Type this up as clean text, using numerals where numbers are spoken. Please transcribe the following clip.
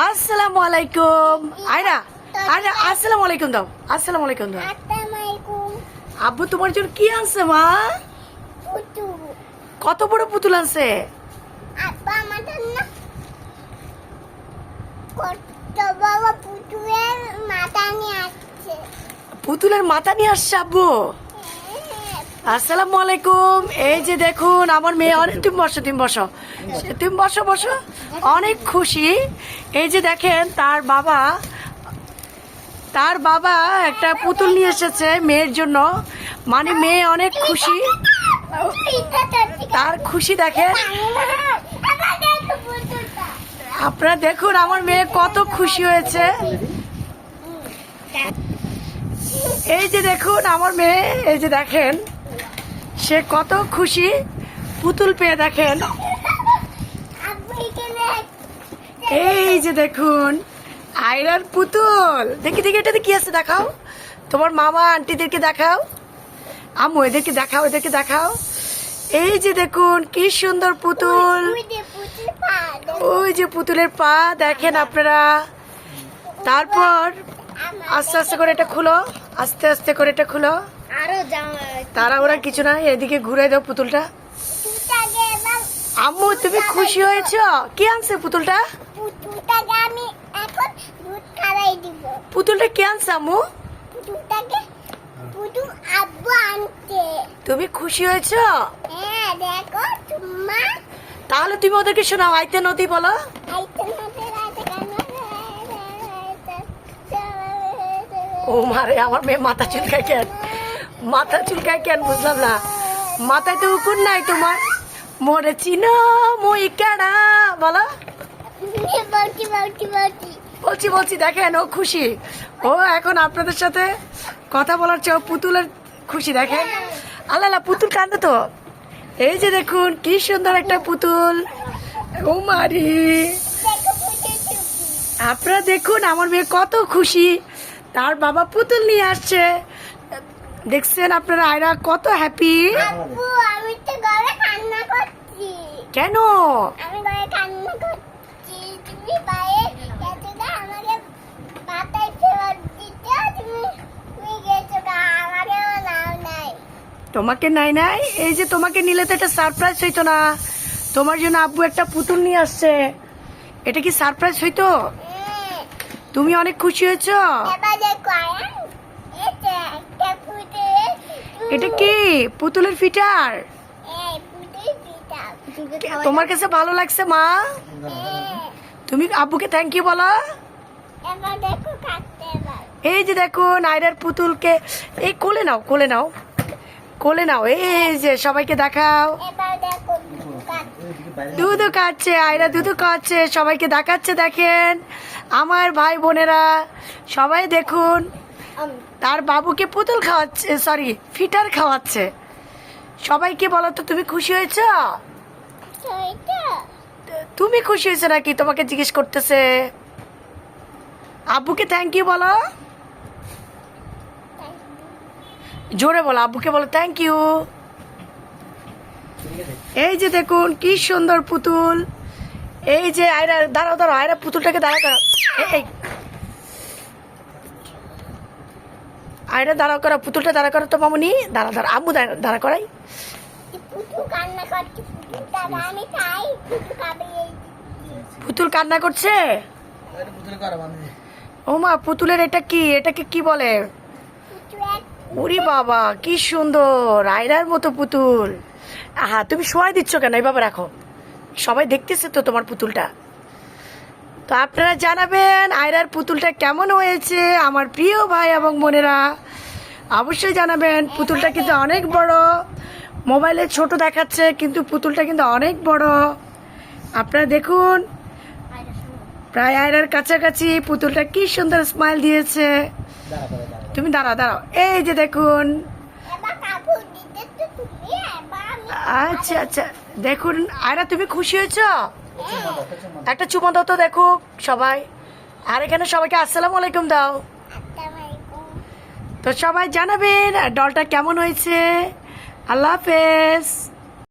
আসসালামু আলাইকুম। আয়রা আয়রা আসসালামু আলাইকুম দাও, আসসালামু আলাইকুম দাও। আব্বু তোমার জন্য কি আনছে মা? কত বড় পুতুল আনছে? পুতুলের মাথা নিয়ে আসছে আব্বু। আসসালামু আলাইকুম। এই যে দেখুন আমার মেয়ে অনেক, তুমি বসো তুমি বসো তুমি বসো বসো, অনেক খুশি। এই যে দেখেন তার বাবা একটা পুতুল নিয়ে এসেছে মেয়ের জন্য, মানে মেয়ে অনেক খুশি। তার খুশি দেখেন আপনারা, দেখুন আমার মেয়ে কত খুশি হয়েছে। এই যে দেখুন আমার মেয়ে, এই যে দেখেন সে কত খুশি পুতুল পেয়ে। দেখেন এই যে দেখুন আয়রার পুতুল। দেখি দেখি এটাতে কি আছে দেখাও, তোমার মামা আন্টিদেরকে দেখাও, আম্মু এদেরকে দেখাও, এদেরকে দেখাও। এই যে দেখুন কি সুন্দর পুতুল, ওই যে পুতুলের পা দেখেন আপনারা। তারপর আস্তে আস্তে করে এটা খুলো, আস্তে আস্তে করে এটা খুলো। তারা ওরা কিছু না, এদিকে ঘুরে দাও পুতুলটা। আম্মু তুমি খুশি হয়েছ? কি আনছে পুতুলটা? পুতুলটা কে আনছে আম্মু? তুমি খুশি হয়েছ? তাহলে তুমি ওদেরকে শোনাও, আইতে নদী বলো। ও মারে, আমার মেয়ে মাথা চুলকায় কেন? মাথা চুলকায় কেন বুঝলাম না। মাথায় তো উকুন নাই তোমার। মোরে চিনো মই কেডা বলো। বলছি বলছি, দেখেন ও খুশি। ও এখন আপনাদের সাথে কথা বলার চেয়ে পুতুলের খুশি দেখেন। আল্লাহ পুতুল কান্দে তো। এই যে দেখুন কি সুন্দর একটা পুতুল। ও মারি, আপনারা দেখুন আমার মেয়ে কত খুশি, তার বাবা পুতুল নিয়ে আসছে। দেখছেন আপনারা আয়রা কত হ্যাপি। কেন? তোমাকে নাই নাই, এই যে তোমাকে নিলে তো একটা সারপ্রাইজ হইতো না? তোমার জন্য আব্বু একটা পুতুল নিয়ে আসছে, এটা কি সারপ্রাইজ হইতো? তুমি অনেক খুশি হয়েছ? এটা কি পুতুলের ফিটার? তোমার কাছে ভালো লাগছে মা? তুমি আব্বুকে থ্যাংক ইউ বলো। এই যে দেখুন আয়রার পুতুলকে, এই কোলে নাও কোলে নাও কোলে নাও। এই যে সবাইকে দেখাও, দুধও খাচ্ছে আয়রা, দুধও খাচ্ছে, সবাইকে দেখাচ্ছে। দেখেন আমার ভাই বোনেরা সবাই দেখুন তার বাবুকে পুতুল খাওয়াচ্ছে, সরি ফিটার খাওয়াচ্ছে। সবাইকে বলো তো তুমি খুশি হয়েছ? তুমি খুশি হয়েছে নাকি তোমাকে জিজ্ঞেস করতেছে। আব্বুকে থ্যাংক ইউ বলো, জোরে বলো, আব্বুকে বলো থ্যাংক ইউ। এই যে দেখুন কি সুন্দর পুতুল। এই যে আয়রা, দাঁড়াও দাঁড়াও আয়রা, পুতুলটাকে দাঁড়া করো। এই আয়রা দাঁড়াও করা, পুতুলটা দাঁড়া করো তো মামুনি। দাঁড়া দাঁড়া, আম্মু দাঁড়া করাই। পুতুল কান্না করছে। ও মা, পুতুলের এটা কি, এটাকে কি বলে? উরি বাবা কি সুন্দর, আয়রার মতো পুতুল। আহা, তুমি শোয়াই দিচ্ছ কেন? এইভাবে রাখো, সবাই দেখতেছে তো তোমার পুতুলটা। তো আপনারা জানাবেন আয়রার পুতুলটা কেমন হয়েছে আমার প্রিয় ভাই এবং বোনেরা, অবশ্যই জানাবেন। পুতুলটা কিন্তু অনেক বড়, মোবাইলে ছোট দেখাচ্ছে কিন্তু পুতুলটা কিন্তু অনেক বড়। আপনারা দেখুন প্রায় আয়রার কাছাকাছি। পুতুলটা কি সুন্দর স্মাইল দিয়েছে। তুমি দাঁড়াও দাঁড়াও, এই যে দেখুন। আচ্ছা আচ্ছা, দেখুন আয়রা তুমি খুশি হয়েছ? একটা চুমা দাও তো দেখো সবাই। আর এখানে সবাইকে আসসালামু আলাইকুম দাও। তো সবাই জানাবেন ডলটা কেমন হয়েছে। আল্লাহ হাফেজ।